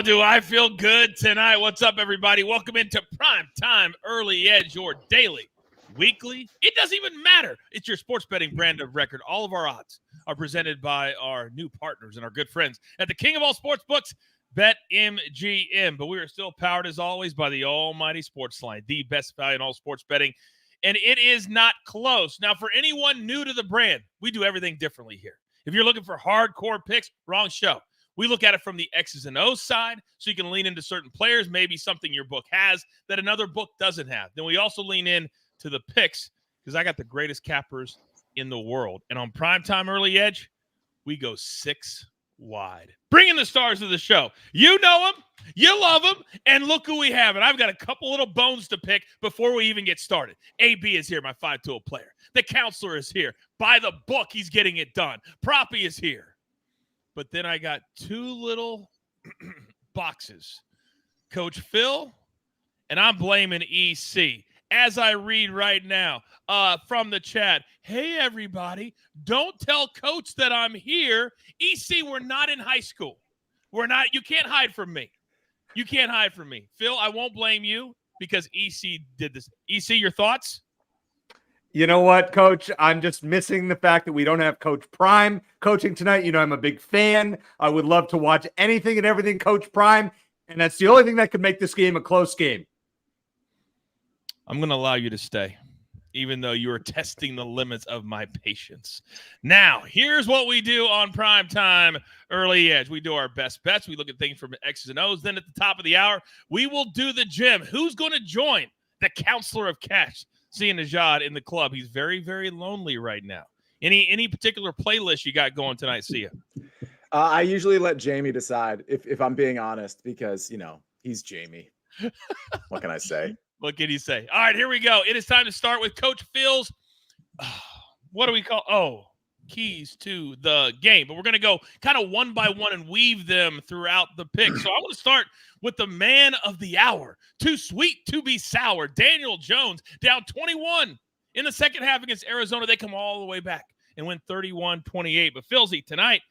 Oh, do I feel good tonight? What's up, everybody? Welcome into Prime Time Early Edge, your daily, weekly. It doesn't even matter. It's your sports betting brand of record. All of our odds are presented by our new partners and our good friends at the king of all sports books, BetMGM. But we are still powered, as always, by the almighty SportsLine, the best value in all sports betting. And it is not close. Now, for anyone new to the brand, we do everything differently here. If you're looking for hardcore picks, wrong show. We look at it from the X's and O's side, so you can lean into certain players, maybe something your book has that another book doesn't have. Then we also lean in to the picks because I got the greatest cappers in the world. And on Primetime Early Edge, we go 6 wide. Bring in the stars of the show. You know them, you love them, and look who we have. And I've got a couple little bones to pick before we even get started. AB is here, my 5-tool player. The counselor is here. By the book, he's getting it done. Proppy is here. But then I got 2 little boxes. Coach Phil, and I'm blaming EC. As I read right now from the chat, hey, everybody, don't tell Coach that I'm here. EC, we're not in high school. We're not. You can't hide from me. You can't hide from me. Phil, I won't blame you because EC did this. EC, your thoughts? You know what, Coach? I'm just missing the fact that we don't have Coach Prime coaching tonight. You know, I'm a big fan. I would love to watch anything and everything Coach Prime, and that's the only thing that could make this game a close game. I'm going to allow you to stay, even though you are testing the limits of my patience. Now, here's what we do on Primetime Early Edge. We do our best bets. We look at things from X's and O's. Then at the top of the hour, we will do the gym. Who's going to join the counselor of cash? Seeing Najad in the club. He's very, very lonely right now. Any particular playlist you got going tonight, Sia? I usually let Jamie decide if I'm being honest because, you know, he's Jamie. What can I say? What can you say? All right, here we go. It is time to start with Coach Phil's, what do we call? Oh, keys to the game. But we're going to go kind of one by one and weave them throughout the pick. So I want to start with the man of the hour. Too sweet to be sour. Daniel Jones down 21 in the second half against Arizona. They come all the way back and win 31-28. But Philzy, tonight,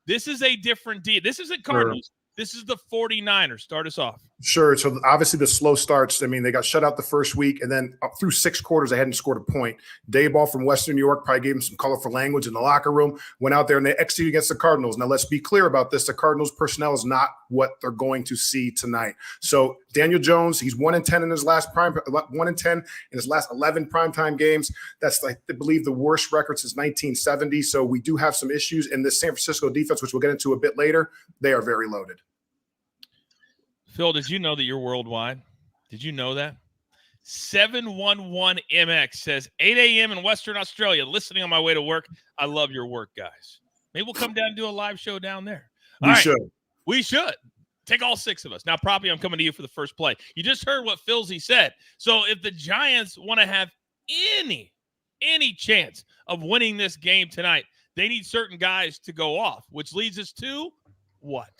this is a different deal. This isn't Cardinals. Sure. This is the 49ers. Start us off. Sure. So obviously the slow starts. I mean, they got shut out the first week, and then up through 6 quarters, they hadn't scored a point. Dayball from Western New York probably gave them some colorful language in the locker room, went out there and they executed against the Cardinals. Now, let's be clear about this. The Cardinals personnel is not what they're going to see tonight. So Daniel Jones, he's 1-10 in his last 1-10 in his last 11 primetime games. That's, I believe, the worst record since 1970. So we do have some issues in this San Francisco defense, which we'll get into a bit later. They are very loaded. Phil, did you know that you're worldwide? Did you know that? 711MX says 8 a.m. in Western Australia, listening on my way to work. I love your work, guys. Maybe we'll come down and do a live show down there. We should. Take all 6 of us. Now, Proppy, I'm coming to you for the first play. You just heard what Philzy said. So if the Giants want to have any chance of winning this game tonight, they need certain guys to go off, which leads us to what?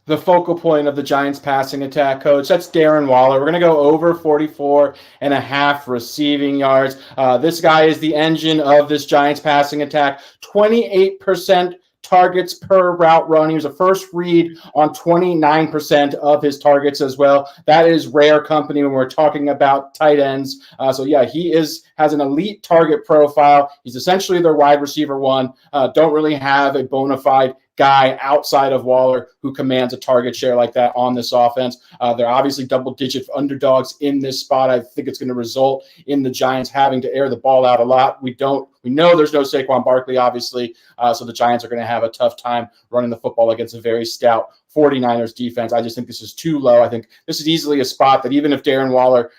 The focal point of the Giants passing attack, Coach. That's Darren Waller. We're going to go over 44.5 receiving yards. This guy is the engine of this Giants passing attack. 28% targets per route run. He was a first read on 29% of his targets as well. That is rare company when we're talking about tight ends. So yeah, he has an elite target profile. He's essentially their wide receiver 1. Don't really have a bona fide guy outside of Waller who commands a target share like that on this offense. They're obviously double-digit underdogs in this spot. I think it's going to result in the Giants having to air the ball out a lot. We know there's no Saquon Barkley, obviously, so the Giants are going to have a tough time running the football against a very stout 49ers defense. I just think this is too low. I think this is easily a spot that even if Darren Waller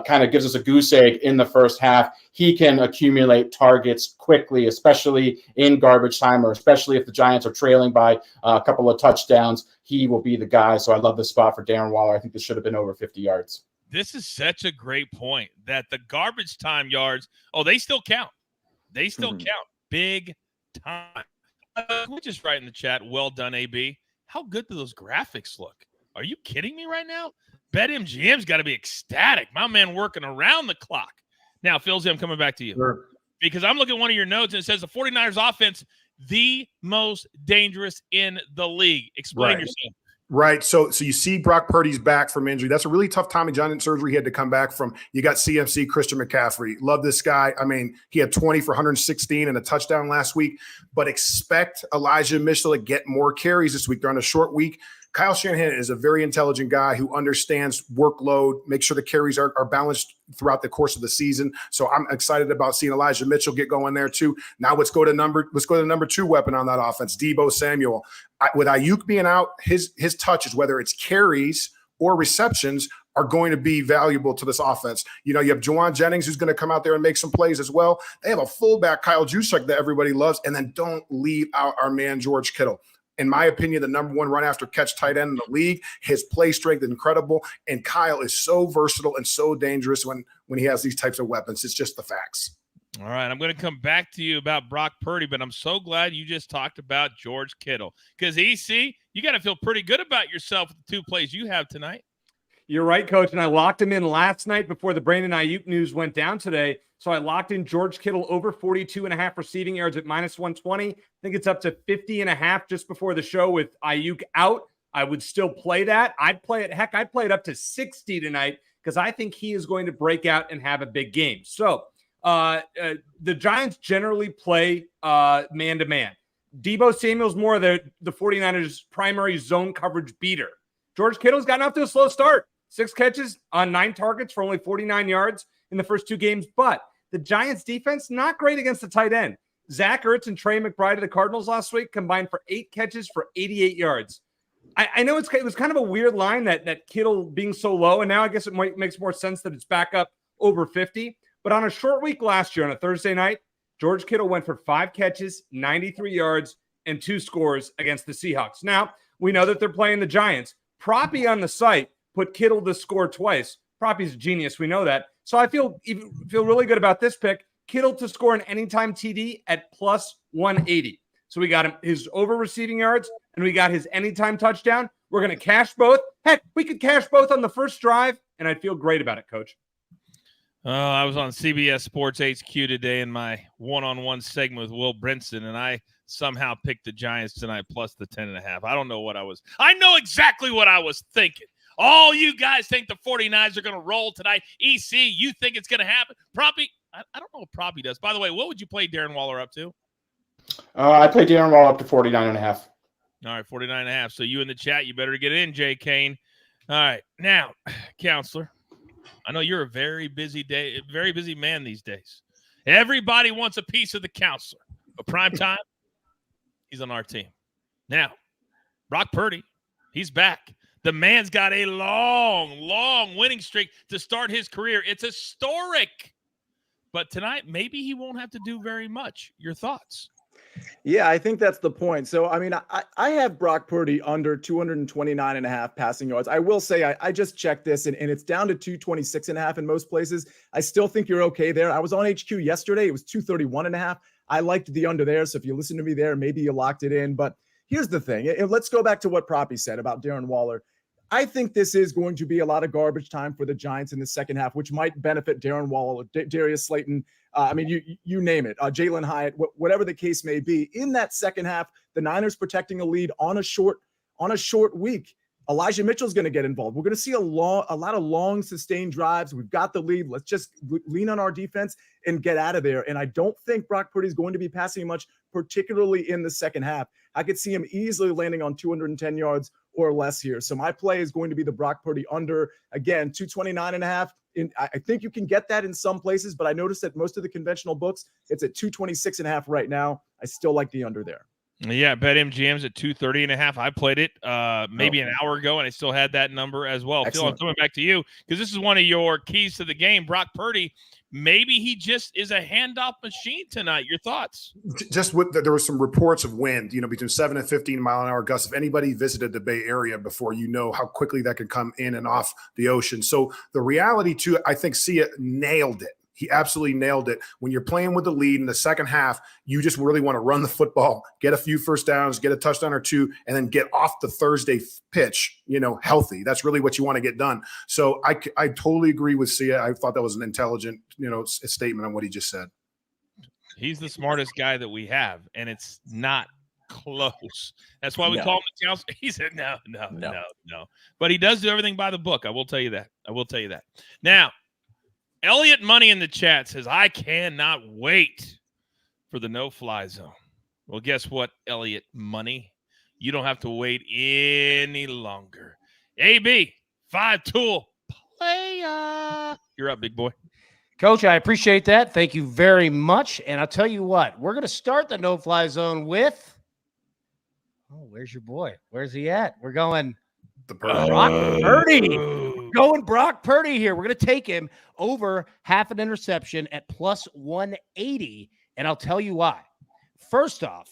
kind of gives us a goose egg in the first half, he can accumulate targets quickly, especially in garbage time, or especially if the Giants are trailing by a couple of touchdowns. He will be the guy. So I love this spot for Darren Waller. I think this should have been over 50 yards. This is such a great point that the garbage time yards, they still count. They still count big time. We just write in the chat, well done, AB. How good do those graphics look? Are you kidding me right now? BetMGM's got to be ecstatic. My man working around the clock. Now, Philzy, I'm coming back to you. Sure. Because I'm looking at one of your notes and it says the 49ers offense, the most dangerous in the league. Explain yourself. Right. So you see Brock Purdy's back from injury. That's a really tough Tommy John surgery he had to come back from. You got CMC, Christian McCaffrey. Love this guy. I mean, he had 20 for 116 and a touchdown last week, but expect Elijah Mitchell to get more carries this week. They're on a short week. Kyle Shanahan is a very intelligent guy who understands workload, make sure the carries are balanced throughout the course of the season. So I'm excited about seeing Elijah Mitchell get going there too. Now let's go to the number 2 weapon on that offense, Deebo Samuel. With Ayuk being out, his touches, whether it's carries or receptions, are going to be valuable to this offense. You know, you have Jauan Jennings who's going to come out there and make some plays as well. They have a fullback, Kyle Juszczyk, that everybody loves, and then don't leave out our man George Kittle. In my opinion, the number 1 run after catch tight end in the league. His play strength is incredible, and Kyle is so versatile and so dangerous when he has these types of weapons. It's just the facts. All right, I'm going to come back to you about Brock Purdy, but I'm so glad you just talked about George Kittle because, EC, you got to feel pretty good about yourself with the 2 plays you have tonight. You're right, Coach, and I locked him in last night before the Brandon Ayuk news went down today. So I locked in George Kittle over 42.5 receiving yards at -120. I think it's up to 50.5 just before the show with Ayuk out. I would still play that. I'd play it. Heck, I'd play it up to 60 tonight because I think he is going to break out and have a big game. So the Giants generally play man-to-man. Deebo Samuel's more of the 49ers' primary zone coverage beater. George Kittle's gotten off to a slow start. 6 catches on 9 targets for only 49 yards in the first 2 games. But the Giants defense, not great against the tight end. Zach Ertz and Trey McBride of the Cardinals last week combined for 8 catches for 88 yards. I know it was kind of a weird line that Kittle being so low, and now I guess it makes more sense that it's back up over 50. But on a short week last year, on a Thursday night, George Kittle went for 5 catches, 93 yards, and 2 scores against the Seahawks. Now, we know that they're playing the Giants. Proppy on the site put Kittle to score twice. Proppy's a genius. We know that. So I feel really good about this pick. Kittle to score an anytime TD at +180. So we got him his over receiving yards, and we got his anytime touchdown. We're going to cash both. Heck, we could cash both on the first drive, and I'd feel great about it, Coach. I was on CBS Sports HQ today in my one-on-one segment with Will Brinson, and I somehow picked the Giants tonight plus the 10.5. I don't know what I know exactly what I was thinking. All you guys think the 49ers are going to roll tonight. EC, you think it's going to happen? Probably. I don't know what Proppy does. By the way, what would you play Darren Waller up to? I play Darren Waller up to 49.5. All right, 49.5. So you in the chat, you better get in, Jay Kane. All right. Now, counselor, I know you're a very busy man these days. Everybody wants a piece of the counselor. But prime time, he's on our team. Now, Brock Purdy, he's back. The man's got a long winning streak to start his career. It's historic. But tonight, maybe he won't have to do very much. Your thoughts? Yeah, I think that's the point. So, I mean, I have Brock Purdy under 229.5 passing yards. I will say I just checked this, and it's down to 226.5 in most places. I still think you're okay there. I was on HQ yesterday. It was 231.5. I liked the under there. So if you listen to me there, maybe you locked it in. But here's the thing. Let's go back to what Proppy said about Darren Waller. I think this is going to be a lot of garbage time for the Giants in the second half, which might benefit Darren Waller, Darius Slayton. You name it, Jalen Hyatt, whatever the case may be. In that second half, the Niners protecting a lead on a short week. Elijah Mitchell's going to get involved. We're going to see a lot of long, sustained drives. We've got the lead. Let's just lean on our defense and get out of there. And I don't think Brock Purdy is going to be passing much, particularly in the second half. I could see him easily landing on 210 yards or less here. So my play is going to be the Brock Purdy under, again, 229.5. I think you can get that in some places, but I noticed that most of the conventional books, it's at 226.5 right now. I still like the under there. Yeah, BetMGM's at 230.5. I played it maybe an hour ago, and I still had that number as well. Phil, I'm coming back to you because this is one of your keys to the game. Brock Purdy, maybe he just is a handoff machine tonight. Your thoughts? There were some reports of wind, between 7 and 15 mile an hour gusts. If anybody visited the Bay Area before, you know how quickly that can come in and off the ocean. So the reality too, I think Sia nailed it. He absolutely nailed it. When you're playing with the lead in the second half, you just really want to run the football, get a few first downs, get a touchdown or two, and then get off the Thursday pitch, healthy. That's really what you want to get done. So I totally agree with Sia. I thought that was an intelligent, statement on what he just said. He's the smartest guy that we have, and it's not close. That's why we No. call him the counselor. He said, no. But he does do everything by the book. I will tell you that. Now, Elliot Money in the chat says, I cannot wait for the no-fly zone. Well, guess what, Elliot Money? You don't have to wait any longer. AB, 5-tool player. You're up, big boy. Coach, I appreciate that. Thank you very much. And I'll tell you what, we're going to start the no-fly zone with – oh, where's your boy? Where's he at? We're going Brock Purdy. Going Brock Purdy here. We're going to take him over half an interception at plus 180, and I'll tell you why. First off,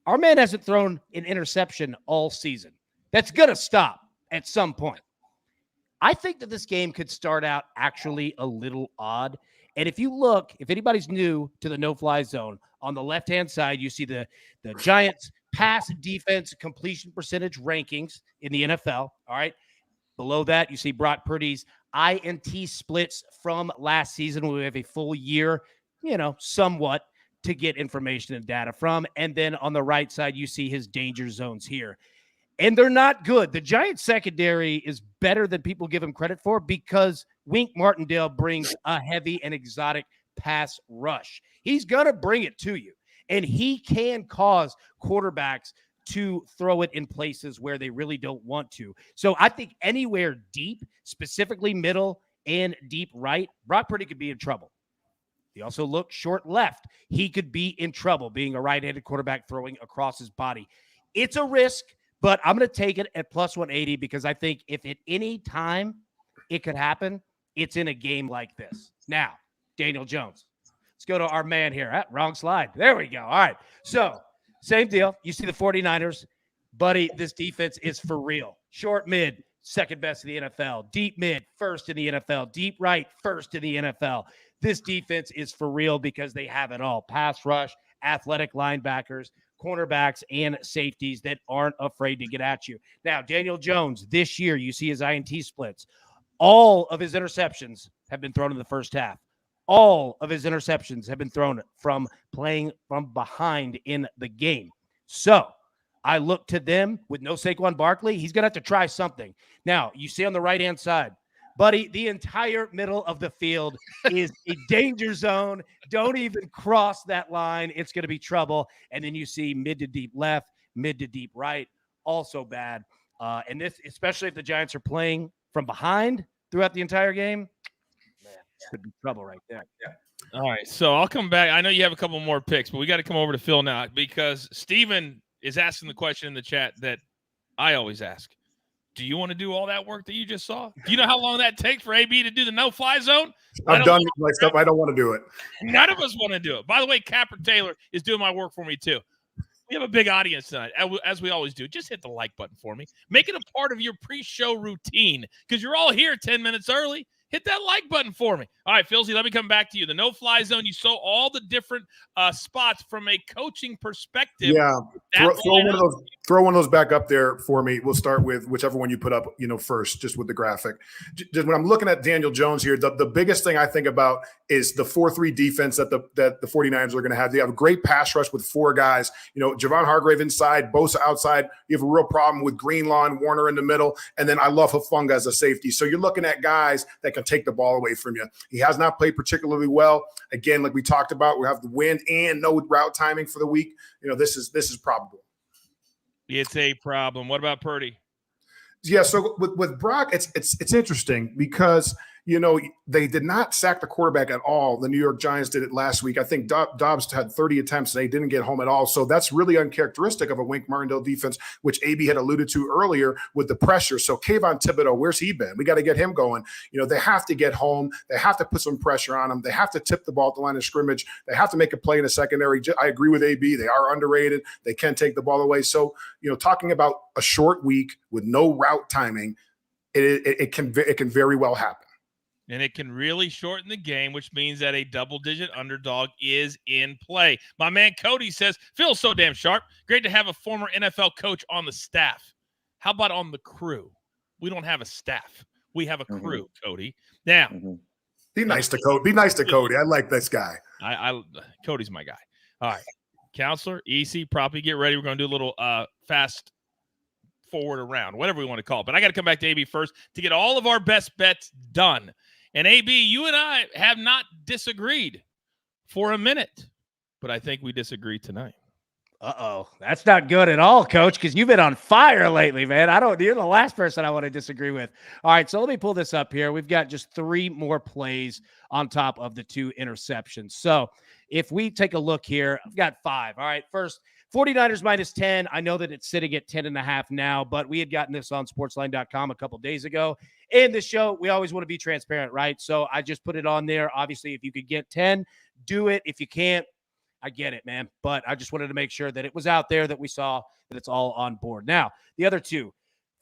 our man hasn't thrown an interception all season. That's going to stop at some point. I think that this game could start out actually a little odd. And if you look, if anybody's new to the no-fly zone, on the left-hand side, you see the Giants pass defense completion percentage rankings in the NFL. All right. Below that, you see Brock Purdy's INT splits from last season. We have a full year, somewhat to get information and data from. And then on the right side, you see his danger zones here. And they're not good. The Giants secondary is better than people give him credit for because Wink Martindale brings a heavy and exotic pass rush. He's going to bring it to you. And he can cause quarterbacks to throw it in places where they really don't want to. So I think anywhere deep, specifically middle and deep right, Brock Purdy could be in trouble. He also looked short left. He could be in trouble being a right-handed quarterback throwing across his body. It's a risk, but I'm going to take it at plus 180 because I think if at any time it could happen, it's in a game like this. Now, Daniel Jones. Let's go to our man here. Wrong slide. There we go. All right. So, same deal. You see the 49ers. Buddy, this defense is for real. Short mid, second best in the NFL. Deep mid, first in the NFL. Deep right, first in the NFL. This defense is for real because they have it all. Pass rush, athletic linebackers, cornerbacks, and safeties that aren't afraid to get at you. Now, Daniel Jones, this year, you see his INT splits. All of his interceptions have been thrown in the first half. All of his interceptions have been thrown from playing from behind in the game. So I look to them with no Saquon Barkley. He's going to have to try something. Now, you see on the right-hand side, buddy, the entire middle of the field is a danger zone. Don't even cross that line. It's going to be trouble. And then you see mid to deep left, mid to deep right, also bad. And this, especially if the Giants are playing from behind throughout the entire game, man, could be trouble right there. Yeah. All right, so I'll come back. I know you have a couple more picks, but we got to come over to Phil now because Steven is asking the question in the chat that I always ask. Do you want to do all that work that you just saw? Do you know how long that takes for AB to do the no-fly zone? I've done like stuff. I don't want to do it. None of us want to do it. By the way, Capper Taylor is doing my work for me too. We have a big audience tonight, as we always do. Just hit the like button for me. Make it a part of your pre-show routine because you're all here 10 minutes early. Hit that like button for me. All right, Philzy, let me come back to you. The no-fly zone, you saw all the different spots from a coaching perspective. Yeah, throw one of those back up there for me. We'll start with whichever one you put up, first, just with the graphic. Just when I'm looking at Daniel Jones here, the biggest thing I think about is the 4-3 defense that the 49ers are going to have. They have a great pass rush with four guys. Javon Hargrave inside, Bosa outside. You have a real problem with Greenlaw and Warner in the middle, and then I love Hufanga as a safety. So you're looking at guys that can take the ball away from you. He has not played particularly well. Again, like we talked about, we have the wind and no route timing for the week. This is probable. It's a problem. What about Purdy? Yeah, so with Brock, it's interesting because they did not sack the quarterback at all. The New York Giants did it last week. I think Dobbs had 30 attempts and they didn't get home at all. So that's really uncharacteristic of a Wink Martindale defense, which AB had alluded to earlier with the pressure. So Kayvon Thibodeau, where's he been? We got to get him going. They have to get home. They have to put some pressure on him. They have to tip the ball at the line of scrimmage. They have to make a play in the secondary. I agree with AB. They are underrated. They can take the ball away. So, talking about a short week with no route timing, it can very well happen. And it can really shorten the game, which means that a double-digit underdog is in play. My man Cody says, Phil's so damn sharp. Great to have a former NFL coach on the staff. How about on the crew? We don't have a staff. We have a crew, Cody. Now. Be nice to Cody. I like this guy. Cody's my guy. All right. Counselor, EC, Proppy, get ready. We're going to do a little fast forward around, whatever we want to call it. But I got to come back to AB first to get all of our best bets done. And AB, you and I have not disagreed for a minute, but I think we disagree tonight. Uh-oh. That's not good at all, Coach, because you've been on fire lately, man. You're the last person I want to disagree with. All right, so let me pull this up here. We've got just 3 more plays on top of the 2 interceptions. So if we take a look here, I've got 5. All right, first, 49ers minus 10. I know that it's sitting at 10.5 now, but we had gotten this on sportsline.com a couple days ago. In the show, we always want to be transparent, right? So I just put it on there. Obviously, if you could get 10, do it. If you can't, I get it, man. But I just wanted to make sure that it was out there, that we saw that it's all on board. Now, the other 2,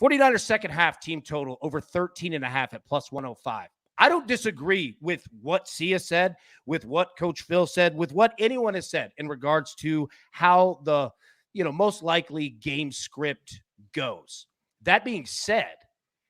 49ers second half team total over 13.5 at plus 105. I don't disagree with what Sia said, with what Coach Phil said, with what anyone has said in regards to how the, most likely game script goes. That being said,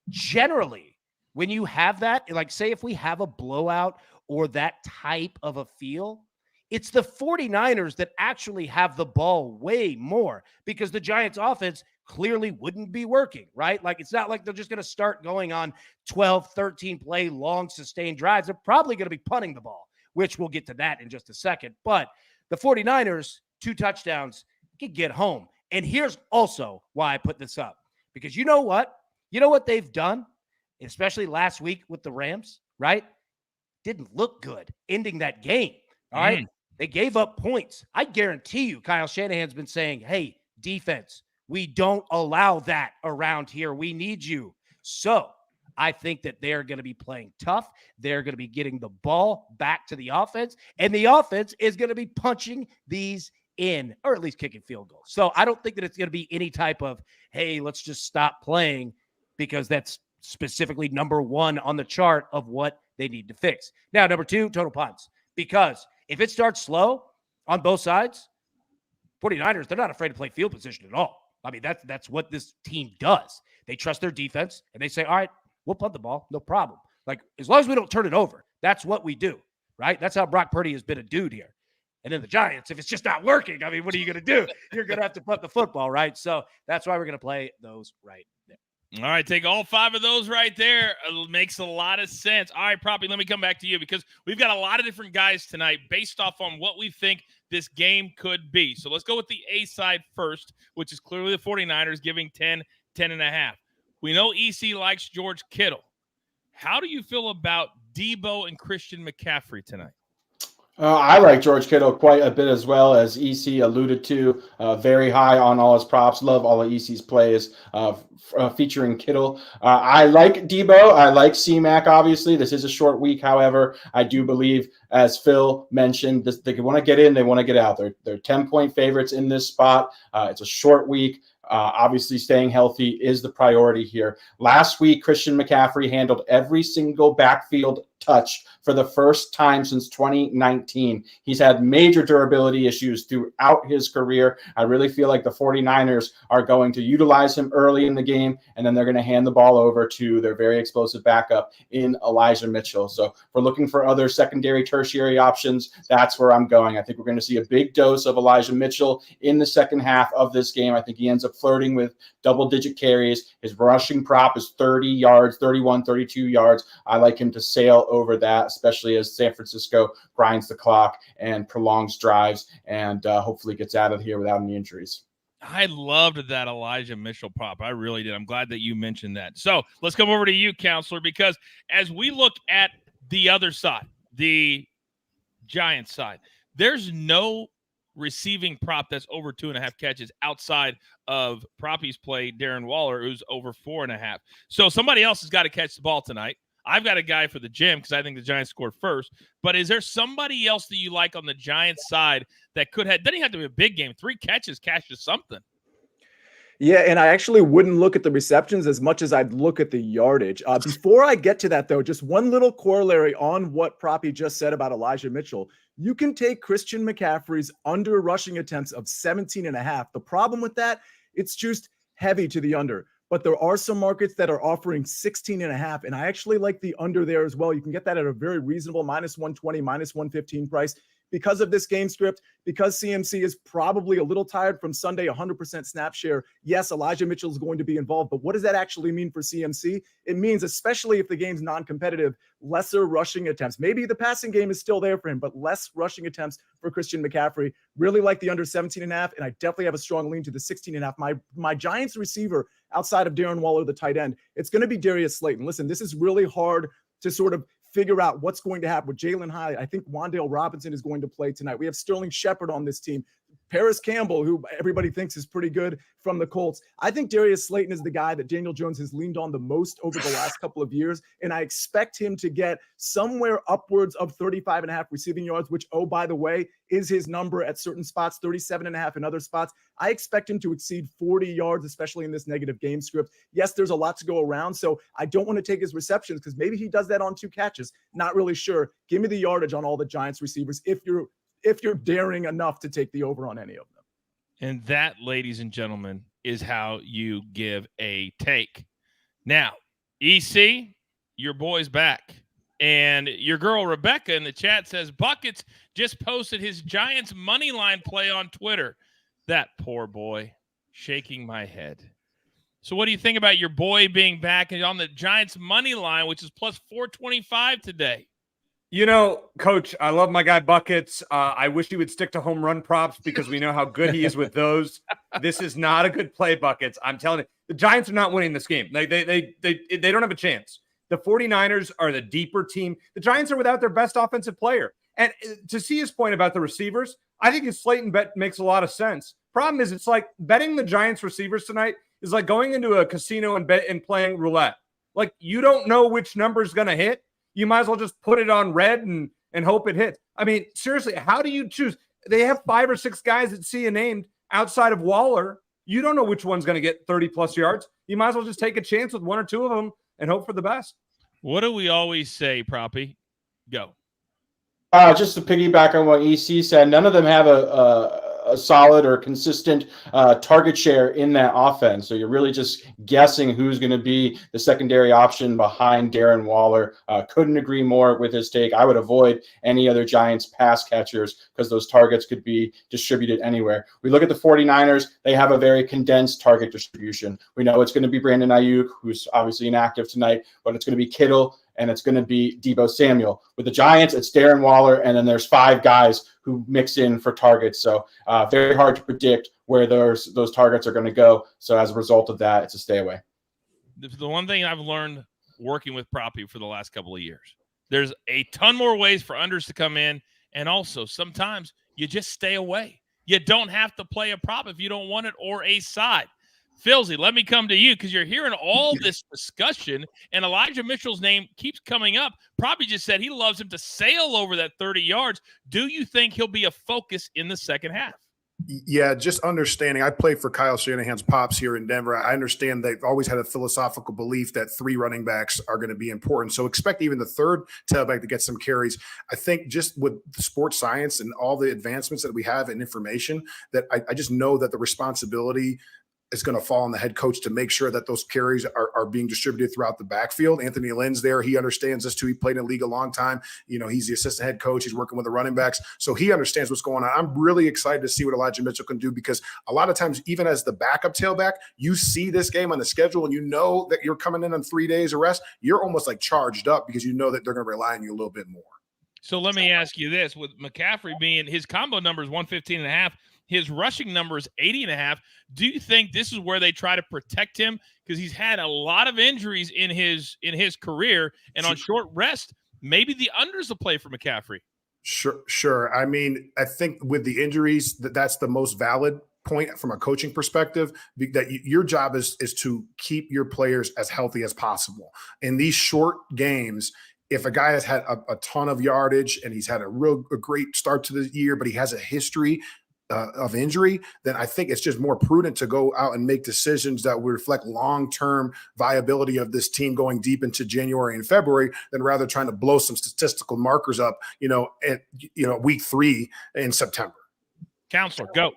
generally, when you have that, like say if we have a blowout or that type of a feel, it's the 49ers that actually have the ball way more because the Giants offense clearly wouldn't be working, right? Like it's not like they're just going to start going on 12, 13 play long sustained drives. They're probably going to be punting the ball, which we'll get to that in just a second. But the 49ers, 2 touchdowns, can get home. And here's also why I put this up, because you know what? You know what they've done, especially last week with the Rams, right? Didn't look good ending that game. All right. They gave up points. I guarantee you, Kyle Shanahan's been saying, hey, defense, we don't allow that around here. We need you. So I think that they're going to be playing tough. They're going to be getting the ball back to the offense, and the offense is going to be punching these in, or at least kicking field goals. So I don't think that it's going to be any type of, hey, let's just stop playing, because that's specifically number 1 on the chart of what they need to fix. Now, number 2, total punts, because if it starts slow on both sides, 49ers, they're not afraid to play field position at all. I mean, that's what this team does. They trust their defense, and they say, all right, we'll punt the ball, no problem. Like, as long as we don't turn it over, that's what we do, right? That's how Brock Purdy has been a dude here. And then the Giants, if it's just not working, I mean, what are you going to do? You're going to have to punt the football, right? So that's why we're going to play those right there. All right, take all 5 of those right there. It makes a lot of sense. All right, Proppy, let me come back to you, because we've got a lot of different guys tonight based off on what we think this game could be. So let's go with the A side first, which is clearly the 49ers giving 10.5. We know EC likes George Kittle. How do you feel about Debo and Christian McCaffrey tonight? I like George Kittle quite a bit as well, as EC alluded to. Very high on all his props. Love all of EC's plays featuring Kittle. I like Debo. I like C-Mac, obviously. This is a short week. However, I do believe, as Phil mentioned, they want to get in, they want to get out. They're 10-point favorites in this spot. It's a short week. Obviously, staying healthy is the priority here. Last week, Christian McCaffrey handled every single backfield touch for the first time since 2019. He's had major durability issues throughout his career. I really feel like the 49ers are going to utilize him early in the game, and then they're going to hand the ball over to their very explosive backup in Elijah Mitchell. So if we're looking for other secondary, tertiary options, that's where I'm going. I think we're going to see a big dose of Elijah Mitchell in the second half of this game. I think he ends up flirting with double-digit carries. His rushing prop is 30 yards, 31, 32 yards. I like him to sail over that, especially as San Francisco grinds the clock and prolongs drives and hopefully gets out of here without any injuries. I loved that Elijah Mitchell prop. I really did. I'm glad that you mentioned that. So let's come over to you, Counselor, because as we look at the other side, the Giants side, there's no receiving prop that's over 2.5 catches outside of Proppy's play, Darren Waller, who's over 4.5. So somebody else has got to catch the ball tonight. I've got a guy for the gym because I think the Giants scored first. But is there somebody else that you like on the Giants side that could have – doesn't even have to be a big game. 3 catches cashes something. Yeah, and I actually wouldn't look at the receptions as much as I'd look at the yardage. Before I get to that, though, just one little corollary on what Proppy just said about Elijah Mitchell. You can take Christian McCaffrey's under rushing attempts of 17.5. The problem with that, it's just heavy to the under. But there are some markets that are offering 16.5, and I actually like the under there as well. You can get that at a very reasonable -120, -115 price, because of this game script, because CMC is probably a little tired from Sunday, 100% snap share. Yes, Elijah Mitchell is going to be involved, but what does that actually mean for CMC? It means, especially if the game's non-competitive, lesser rushing attempts. Maybe the passing game is still there for him, but less rushing attempts for Christian McCaffrey. Really like the under 17.5, and I definitely have a strong lean to the 16.5. My Giants receiver outside of Darren Waller, the tight end, it's going to be Darius Slayton. Listen, this is really hard to sort of figure out what's going to happen with Jalen Hyatt. I think Wan'Dale Robinson is going to play tonight. We have Sterling Shepard on this team. Paris Campbell, who everybody thinks is pretty good from the Colts. I think Darius Slayton is the guy that Daniel Jones has leaned on the most over the last couple of years, and I expect him to get somewhere upwards of 35.5 receiving yards, which, oh, by the way, is his number at certain spots, 37.5 in other spots. I expect him to exceed 40 yards, especially in this negative game script. Yes, there's a lot to go around, so I don't want to take his receptions because maybe he does that on 2 catches. Not really sure. Give me the yardage on all the Giants receivers if you're daring enough to take the over on any of them. And that, ladies and gentlemen, is how you give a take. Now, EC, your boy's back. And your girl, Rebecca, in the chat says, Buckets just posted his Giants money line play on Twitter. That poor boy, shaking my head. So what do you think about your boy being back and on the Giants money line, which is plus 425 today? You know, Coach, I love my guy Buckets. I wish he would stick to home run props because we know how good he is with those. This is not a good play, Buckets. I'm telling you, the Giants are not winning this game. They don't have a chance. The 49ers are the deeper team. The Giants are without their best offensive player. And to see his point about the receivers, I think his Slayton bet makes a lot of sense. Problem is, it's like betting the Giants receivers tonight is like going into a casino and playing roulette. Like, you don't know which number is going to hit. You might as well just put it on red and hope it hits. I mean, seriously, how do you choose? They have 5 or 6 guys that see a named outside of Waller. You don't know which one's going to get 30-plus yards. You might as well just take a chance with 1 or 2 of them and hope for the best. What do we always say, Proppy? Go. Just to piggyback on what EC said, none of them have a solid or consistent target share in that offense. So you're really just guessing who's going to be the secondary option behind Darren Waller. Couldn't agree more with his take. I would avoid any other Giants pass catchers because those targets could be distributed anywhere. We look at the 49ers. They have a very condensed target distribution. We know it's going to be Brandon Ayuk, who's obviously inactive tonight, but it's going to be Kittle, and it's going to be Deebo Samuel. With the Giants, it's Darren Waller, and then there's 5 guys who mix in for targets. So very hard to predict where those targets are going to go. So as a result of that, it's a stay away. The one thing I've learned working with Proppy for the last couple of years, there's a ton more ways for unders to come in, and also sometimes you just stay away. You don't have to play a prop if you don't want it or a side. Philzy, let me come to you because you're hearing all this discussion, and Elijah Mitchell's name keeps coming up. Probably just said he loves him to sail over that 30 yards. Do you think he'll be a focus in the second half? Yeah, just understanding. I played for Kyle Shanahan's Pops here in Denver. I understand they've always had a philosophical belief that 3 running backs are going to be important. So expect even the third tailback to get some carries. I think just with sports science and all the advancements that we have in information, that I just know that the responsibility is going to fall on the head coach to make sure that those carries are being distributed throughout the backfield. Anthony Lynn's there. He understands this too. He played in the league a long time. You know, he's the assistant head coach. He's working with the running backs. So he understands what's going on. I'm really excited to see what Elijah Mitchell can do because a lot of times, even as the backup tailback, you see this game on the schedule and you know that you're coming in on 3 days of rest. You're almost like charged up because you know that they're going to rely on you a little bit more. So let me ask you this. With McCaffrey being his combo number is 115.5, his rushing number is 80.5. Do you think this is where they try to protect him? Because he's had a lot of injuries in his career, and on short rest, maybe the unders will play for McCaffrey. Sure. I mean, I think with the injuries, that's the most valid point from a coaching perspective, that your job is to keep your players as healthy as possible. In these short games, if a guy has had a ton of yardage and he's had a great start to the year, but he has a history of injury, then I think it's just more prudent to go out and make decisions that would reflect long-term viability of this team going deep into January and February than rather trying to blow some statistical markers up, at week 3 in September. Counselor, go.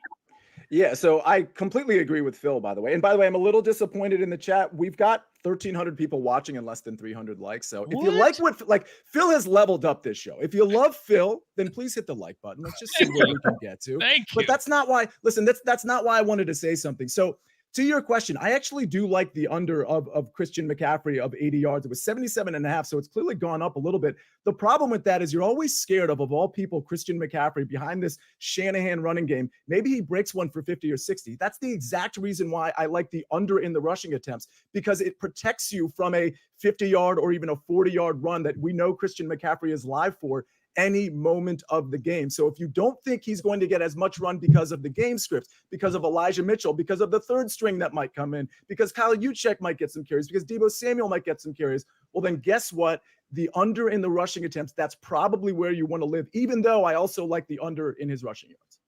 Yeah, so I completely agree with Phil, by the way. And by the way, I'm a little disappointed in the chat. We've got 1,300 people watching and less than 300 likes. So if you like Phil has leveled up this show. If you love Phil, then please hit the like button. Let's just see where we can get to. Thank you. But that's not why. Listen, that's not why I wanted to say something. So to your question, I actually do like the under of Christian McCaffrey of 80 yards. It was 77.5, so it's clearly gone up a little bit. The problem with that is you're always scared of all people, Christian McCaffrey behind this Shanahan running game. Maybe he breaks one for 50 or 60. That's the exact reason why I like the under in the rushing attempts, because it protects you from a 50-yard or even a 40-yard run that we know Christian McCaffrey is live for any moment of the game. So if you don't think he's going to get as much run because of the game scripts, because of Elijah Mitchell, because of the third string that might come in, because Kyle Juszczyk might get some carries, because Deebo Samuel might get some carries, well, then guess what? The under in the rushing attempts, that's probably where you want to live, even though I also like the under in his rushing yards.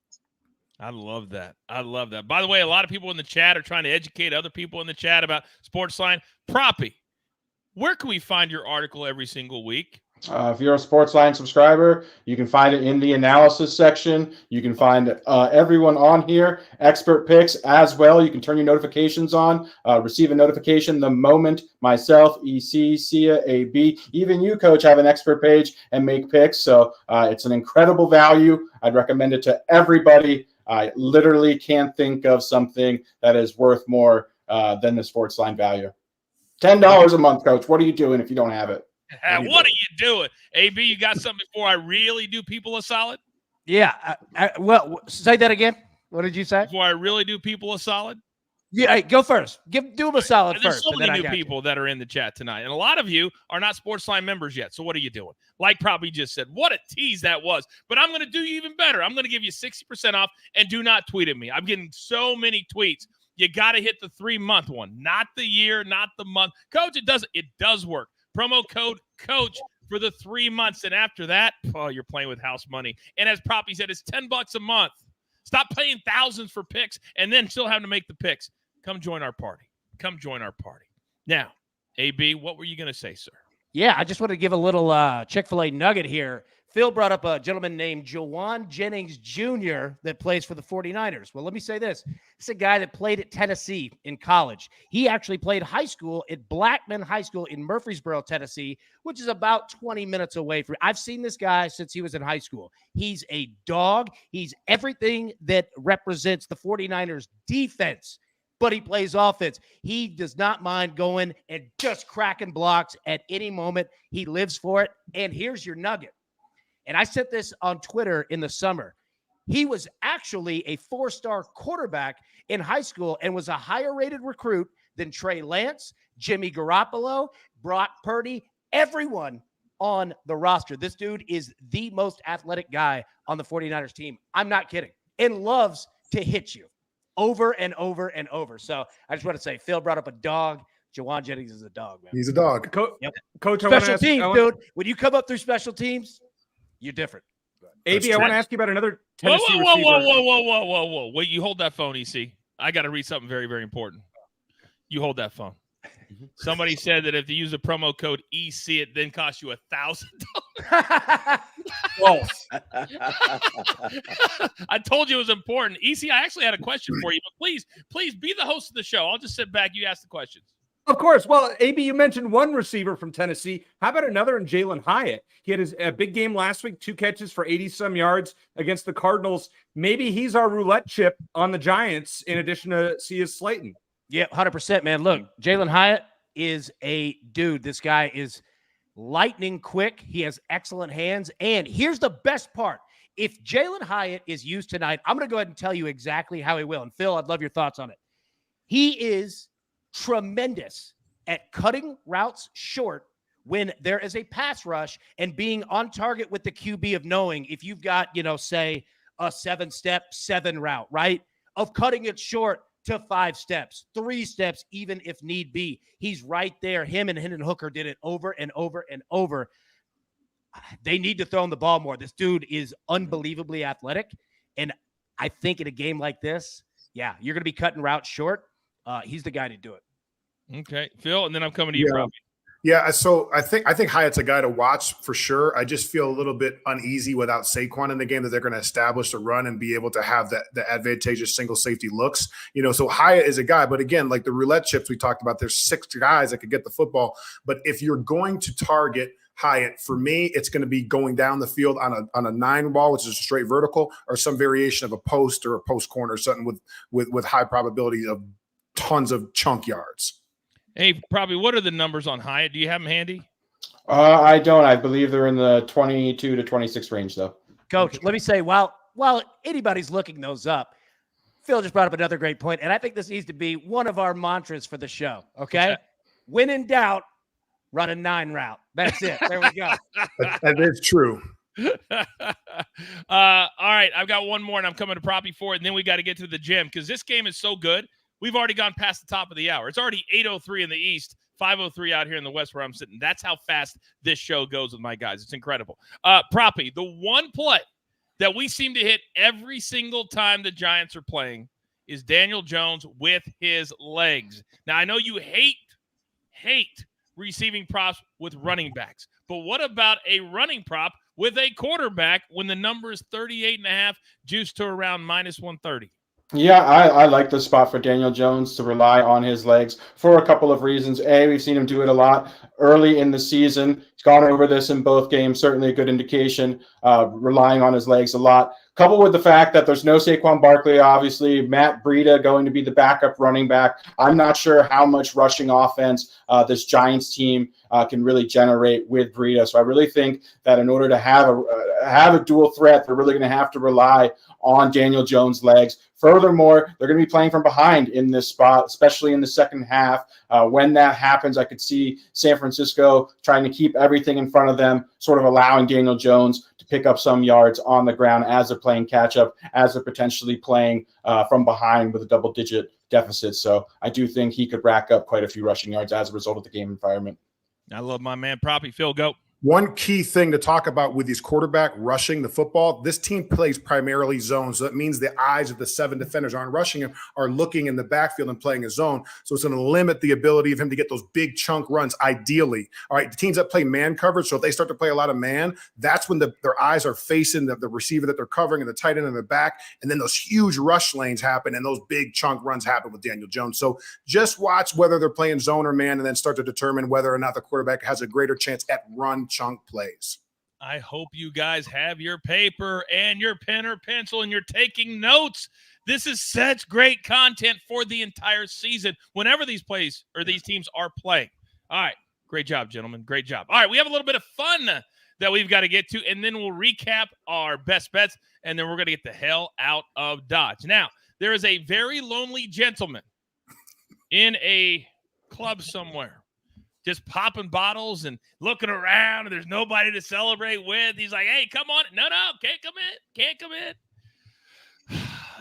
I love that. I love that. By the way, a lot of people in the chat are trying to educate other people in the chat about SportsLine. Proppy, where can we find your article every single week? If you're a SportsLine subscriber, you can find it in the analysis section. You can find everyone on here, expert picks as well. You can turn your notifications on, receive a notification the moment myself, EC, Sia, AB, even you, Coach, have an expert page and make picks. So it's an incredible value. I'd recommend it to everybody. I literally can't think of something that is worth more than the SportsLine value. $10 a month, Coach. What are you doing if you don't have it? What are you doing? AB, you got something before I really do people a solid? Yeah. Well, say that again. What did you say? Before I really do people a solid? Yeah, hey, go first. Do them a solid There's first. so many new people that are in the chat tonight, and a lot of you are not SportsLine members yet. So what are you doing? Like probably just said, what a tease that was. But I'm going to do you even better. I'm going to give you 60% off, and do not tweet at me. I'm getting so many tweets. You got to hit the 3-month one, not the year, not the month. Coach, it does work. Promo code COACH for the 3 months. And after that, you're playing with house money. And as Proppy said, it's $10 a month. Stop paying thousands for picks and then still having to make the picks. Come join our party. Come join our party. Now, AB, what were you going to say, sir? Yeah, I just want to give a little Chick-fil-A nugget here. Phil brought up a gentleman named Jauan Jennings Jr. that plays for the 49ers. Well, let me say this. It's a guy that played at Tennessee in college. He actually played high school at Blackman High School in Murfreesboro, Tennessee, which is about 20 minutes away from. I've seen this guy since he was in high school. He's a dog. He's everything that represents the 49ers defense, but he plays offense. He does not mind going and just cracking blocks at any moment. He lives for it. And here's your nugget. And I said this on Twitter in the summer. He was actually a 4-star quarterback in high school and was a higher rated recruit than Trey Lance, Jimmy Garoppolo, Brock Purdy, everyone on the roster. This dude is the most athletic guy on the 49ers team. I'm not kidding. And loves to hit you over and over and over. So I just want to say, Phil brought up a dog. Jauan Jennings is a dog, man. He's a dog. Coach, Special teams, dude. When you come up through special teams, you're different. AB, I want to ask you about another Tennessee receiver. Whoa. Wait, you hold that phone, EC. I got to read something very, very important. You hold that phone. Somebody said that if you use the promo code EC, it then costs you $1,000. Whoa. I told you it was important. EC, I actually had a question for you, but please be the host of the show. I'll just sit back. You ask the questions. Of course. Well, AB, you mentioned one receiver from Tennessee. How about another in Jalen Hyatt? He had a big game last week, 2 catches for 80-some yards against the Cardinals. Maybe he's our roulette chip on the Giants in addition to Sia Slayton. Yeah, 100%, man. Look, Jalen Hyatt is a dude. This guy is lightning quick. He has excellent hands. And here's the best part. If Jalen Hyatt is used tonight, I'm going to go ahead and tell you exactly how he will. And Phil, I'd love your thoughts on it. He is tremendous at cutting routes short when there is a pass rush and being on target with the QB of knowing if you've got, say a 7-step, 7 route, right? Of cutting it short to 5 steps, 3 steps, even if need be. He's right there. Him and Hendon Hooker did it over and over and over. They need to throw him the ball more. This dude is unbelievably athletic. And I think in a game like this, yeah, you're going to be cutting routes short. He's the guy to do it. Okay, Phil, and then I'm coming to you, probably. Yeah, so I think Hyatt's a guy to watch for sure. I just feel a little bit uneasy without Saquon in the game that they're going to establish the run and be able to have the advantageous single safety looks. So Hyatt is a guy, but again, like the roulette chips we talked about, there's 6 guys that could get the football. But if you're going to target Hyatt, for me, it's going to be going down the field on a 9 ball, which is a straight vertical, or some variation of a post or a post corner, something with high probability of tons of chunk yards. Hey, probably, what are the numbers on Hyatt? Do you have them handy? I don't. I believe they're in the 22 to 26 range, though. Coach, let me say, while anybody's looking those up, Phil just brought up another great point, and I think this needs to be one of our mantras for the show, okay? When in doubt, run a 9 route. That's it. There we go. That is true. All right, I've got one more, and I'm coming to Proppy for it, and then we got to get to the gym because this game is so good. We've already gone past the top of the hour. It's already 8:03 in the East, 5:03 out here in the West where I'm sitting. That's how fast this show goes with my guys. It's incredible. Proppy, the one play that we seem to hit every single time the Giants are playing is Daniel Jones with his legs. Now, I know you hate receiving props with running backs, but what about a running prop with a quarterback when the number is 38.5, juiced to around -130? Yeah, I like the spot for Daniel Jones to rely on his legs for a couple of reasons. A, we've seen him do it a lot early in the season. He's gone over this in both games, certainly a good indication, relying on his legs a lot. Coupled with the fact that there's no Saquon Barkley, obviously, Matt Breida going to be the backup running back. I'm not sure how much rushing offense this Giants team can really generate with Breida. So I really think that in order to have a dual threat, they're really going to have to rely on Daniel Jones' legs. Furthermore, they're going to be playing from behind in this spot, especially in the second half. When that happens, I could see San Francisco trying to keep everything in front of them, sort of allowing Daniel Jones to pick up some yards on the ground as they're playing catch-up, as they're potentially playing from behind with a double-digit deficit. So I do think he could rack up quite a few rushing yards as a result of the game environment. I love my man Proppy. Phil, go. One key thing to talk about with these quarterback rushing the football, this team plays primarily zone. So that means the eyes of the 7 defenders aren't rushing him, are looking in the backfield and playing a zone. So it's going to limit the ability of him to get those big chunk runs ideally. All right, the teams that play man coverage, so if they start to play a lot of man, that's when their eyes are facing the receiver that they're covering and the tight end in the back. And then those huge rush lanes happen and those big chunk runs happen with Daniel Jones. So just watch whether they're playing zone or man and then start to determine whether or not the quarterback has a greater chance at run chunk plays. I hope you guys have your paper and your pen or pencil and you're taking notes. This is such great content for the entire season whenever these plays or these teams are playing. All right. Great job, gentlemen. Great job. All right. We have a little bit of fun that we've got to get to, and then we'll recap our best bets, and then we're going to get the hell out of Dodge. Now, there is a very lonely gentleman in a club somewhere, just popping bottles and looking around, and there's nobody to celebrate with. He's like, hey, come on. No, can't come in. Can't come in.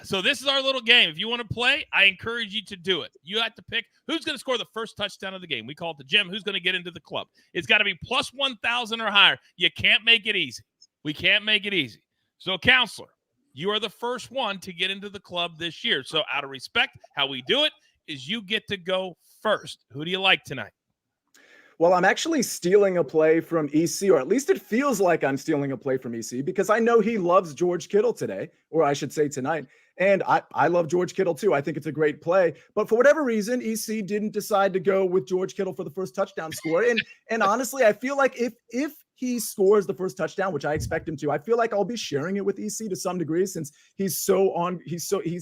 So this is our little game. If you want to play, I encourage you to do it. You have to pick who's going to score the first touchdown of the game. We call it the gym. Who's going to get into the club? It's got to be plus 1,000 or higher. You can't make it easy. We can't make it easy. So, counselor, you are the first one to get into the club this year. So out of respect, how we do it is you get to go first. Who do you like tonight? Well, I'm actually stealing a play from EC, or at least it feels like I'm stealing a play from EC, because I know he loves George Kittle today, or I should say tonight. And I love George Kittle too. I think it's a great play. But for whatever reason, EC didn't decide to go with George Kittle for the first touchdown score. And honestly, I feel like if he scores the first touchdown, which I expect him to, I feel like I'll be sharing it with EC to some degree, since he's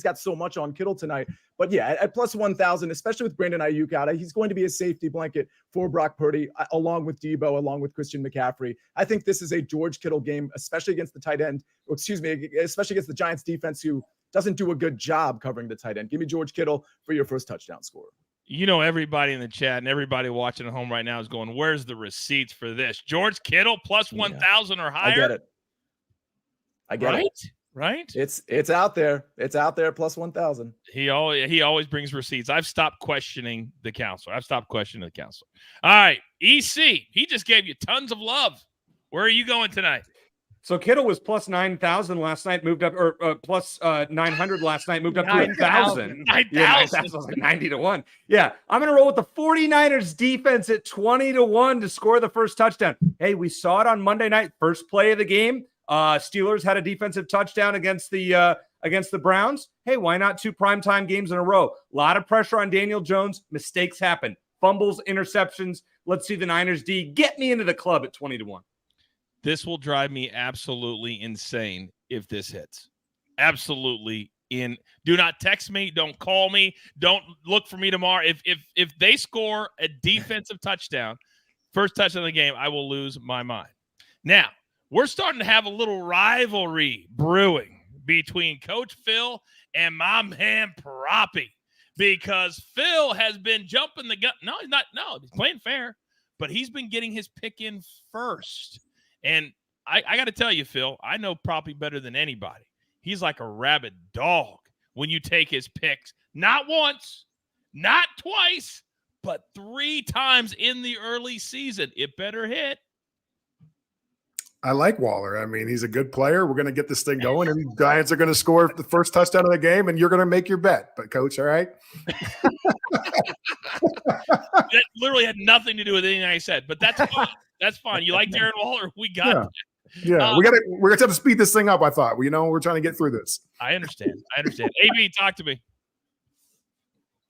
got so much on Kittle tonight. But yeah, at plus 1,000, especially with Brandon Ayuk out, he's going to be a safety blanket for Brock Purdy, along with Debo, along with Christian McCaffrey. I think this is a George Kittle game, especially against the tight end, especially against the Giants defense, who doesn't do a good job covering the tight end. Give me George Kittle for your first touchdown score. You know, everybody in the chat and everybody watching at home right now is going, where's the receipts for this? George Kittle plus 1,000 or higher? I get it. Right? It's out there. It's out there plus 1,000. He always brings receipts. I've stopped questioning the counselor. All right, EC, he just gave you tons of love. Where are you going tonight? So Kittle was plus 9,000 last night, moved up, or plus 900 last night, moved up to 1,000. 9,000. Yeah, 9,000 was like 90-1. Yeah, I'm going to roll with the 49ers defense at 20-1 to score the first touchdown. Hey, we saw it on Monday night, first play of the game. Steelers had a defensive touchdown against the Browns. Hey, why not 2 primetime games in a row? A lot of pressure on Daniel Jones. Mistakes happen. Fumbles, interceptions. Let's see the Niners D get me into the club at 20-1. This will drive me absolutely insane if this hits. Absolutely in. Do not text me. Don't call me. Don't look for me tomorrow. If they score a defensive touchdown, first touchdown of the game, I will lose my mind. Now, we're starting to have a little rivalry brewing between Coach Phil and my man Proppy, because Phil has been jumping the gun. No, he's not. No, he's playing fair, but he's been getting his pick in first. And I got to tell you, Phil, I know Proppy better than anybody. He's like a rabid dog when you take his picks. Not once, not twice, but 3 times in the early season. It better hit. I like Waller. I mean, he's a good player. We're going to get this thing going, and the Giants are going to score the first touchdown of the game, and you're going to make your bet. But, Coach, all right? That literally had nothing to do with anything I said, but that's fine. That's fine. You like Darren Waller? We got it. Yeah, we're gonna have to speed this thing up. I thought, we're trying to get through this. I understand. AB, talk to me.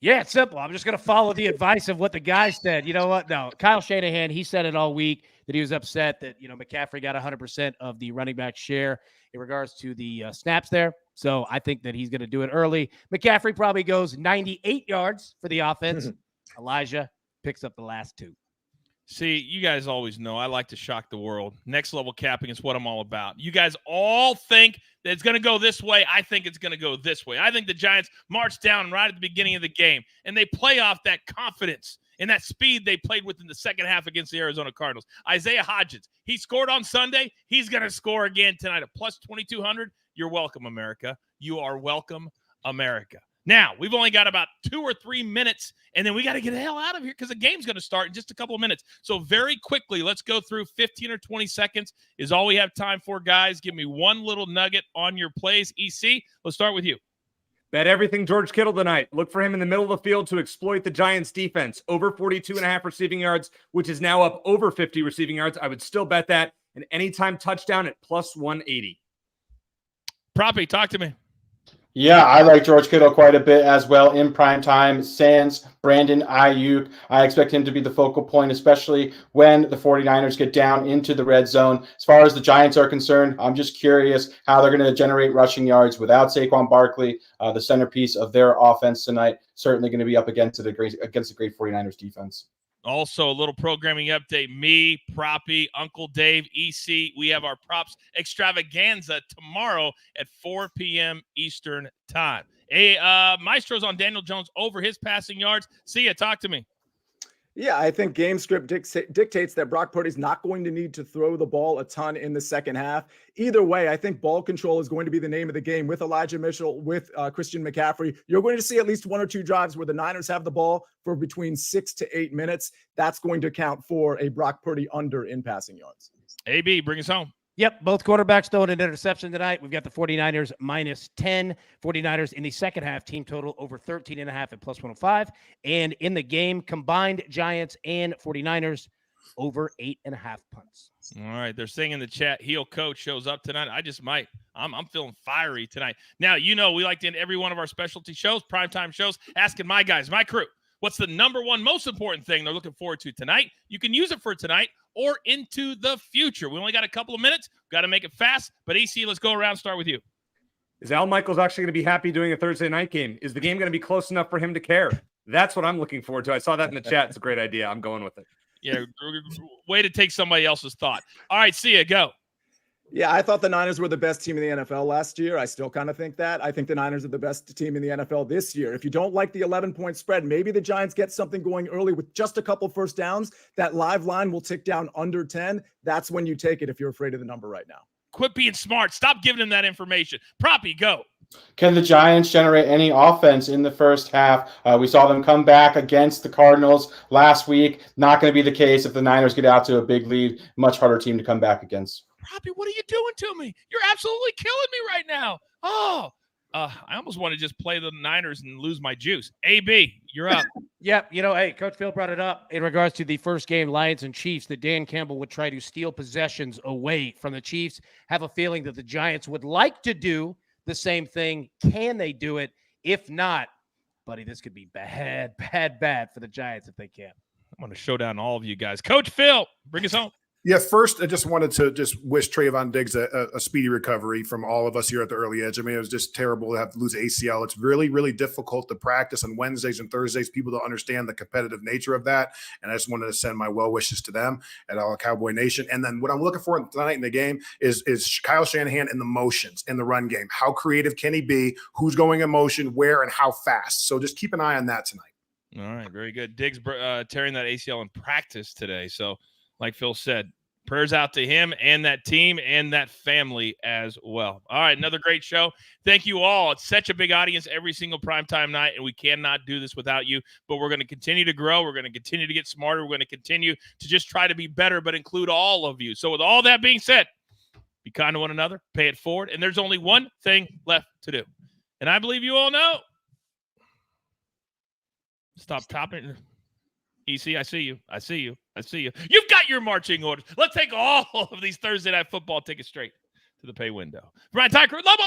Yeah, it's simple. I'm just going to follow the advice of what the guy said. You know what? No, Kyle Shanahan, he said it all week that he was upset that, McCaffrey got 100% of the running back share in regards to the snaps there. So I think that he's going to do it early. McCaffrey probably goes 98 yards for the offense. Elijah picks up the last 2. See, you guys always know I like to shock the world. Next level capping is what I'm all about. You guys all think that it's going to go this way. I think it's going to go this way. I think the Giants march down right at the beginning of the game, and they play off that confidence and that speed they played with in the second half against the Arizona Cardinals. Isaiah Hodgins, he scored on Sunday. He's going to score again tonight at plus 2,200. You're welcome, America. You are welcome, America. Now, we've only got about 2 or 3 minutes, and then we got to get the hell out of here because the game's going to start in just a couple of minutes. So very quickly, let's go through 15 or 20 seconds is all we have time for, guys. Give me one little nugget on your plays. EC, let's start with you. Bet everything George Kittle tonight. Look for him in the middle of the field to exploit the Giants defense. Over 42.5 receiving yards, which is now up over 50 receiving yards. I would still bet that. An anytime touchdown at plus 180. Proppy, talk to me. Yeah, I like George Kittle quite a bit as well in prime time. Sans Brandon Ayuk. I expect him to be the focal point, especially when the 49ers get down into the red zone. As far as the Giants are concerned, I'm just curious how they're going to generate rushing yards without Saquon Barkley, the centerpiece of their offense tonight. Certainly going to be up against the great 49ers defense. Also, a little programming update. Me, Proppy, Uncle Dave, EC. We have our props extravaganza tomorrow at 4 p.m. Eastern time. Hey, Maestro's on Daniel Jones over his passing yards. See ya. Talk to me. Yeah, I think game script dictates that Brock Purdy's not going to need to throw the ball a ton in the second half. Either way, I think ball control is going to be the name of the game with Elijah Mitchell, with Christian McCaffrey. You're going to see at least 1 or 2 drives where the Niners have the ball for between 6 to 8 minutes. That's going to count for a Brock Purdy under in passing yards. AB, bring us home. Yep, both quarterbacks throwing an interception tonight. We've got the 49ers minus 10. 49ers in the second half, team total over 13.5 at plus 105. And in the game, combined Giants and 49ers over 8.5 punts. All right, they're saying in the chat, heel coach shows up tonight. I just might. I'm feeling fiery tonight. Now, we like to end every one of our specialty shows, primetime shows, asking my guys, my crew, what's the number one most important thing they're looking forward to tonight? You can use it for tonight or into the future. We only got a couple of minutes. Got to make it fast. But AC, let's go around. Start with you. Is Al Michaels actually going to be happy doing a Thursday night game? Is the game going to be close enough for him to care? That's what I'm looking forward to. I saw that in the chat. It's a great idea. I'm going with it. Yeah, way to take somebody else's thought. All right, see ya. Go. Yeah, I thought the Niners were the best team in the NFL last year. I still kind of think that. I think the Niners are the best team in the NFL this year. If you don't like the 11-point spread, maybe the Giants get something going early with just a couple first downs. That live line will tick down under 10. That's when you take it if you're afraid of the number right now. Quit being smart. Stop giving them that information. Proppy, go. Can the Giants generate any offense in the first half? We saw them come back against the Cardinals last week. Not going to be the case if the Niners get out to a big lead. Much harder team to come back against. Robbie, what are you doing to me? You're absolutely killing me right now. Oh, I almost want to just play the Niners and lose my juice. AB, you're up. Yep. Hey, Coach Phil brought it up in regards to the first game, Lions and Chiefs, that Dan Campbell would try to steal possessions away from the Chiefs. Have a feeling that the Giants would like to do the same thing. Can they do it? If not, buddy, this could be bad for the Giants if they can. I'm going to show down all of you guys. Coach Phil, bring us home. Yeah, first, I just wanted to wish Trayvon Diggs a speedy recovery from all of us here at the Early Edge. I mean, it was just terrible to have to lose ACL. It's really, really difficult to practice on Wednesdays and Thursdays. People don't understand the competitive nature of that. And I just wanted to send my well wishes to them at all Cowboy Nation. And then what I'm looking for tonight in the game is Kyle Shanahan in the motions in the run game. How creative can he be? Who's going in motion, where, and how fast? So just keep an eye on that tonight. All right, very good. Diggs tearing that ACL in practice today. So, like Phil said, prayers out to him and that team and that family as well. All right, another great show. Thank you all. It's such a big audience every single primetime night, and we cannot do this without you. But we're going to continue to grow. We're going to continue to get smarter. We're going to continue to just try to be better, but include all of you. So with all that being said, be kind to one another, pay it forward, and there's only one thing left to do. And I believe you all know. Stop topping. EC, I see you. I see you. I see you. You've got your marching orders. Let's take all of these Thursday Night Football tickets straight to the pay window. Brian Tyker, Lobo,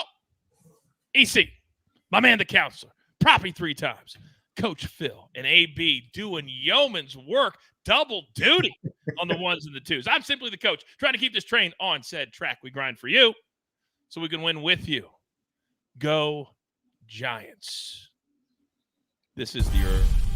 EC, my man, the counselor, Proppy 3 times, Coach Phil, and AB doing yeoman's work, double duty on the ones and the twos. I'm simply the coach, trying to keep this train on said track. We grind for you so we can win with you. Go Giants. This is the Earth.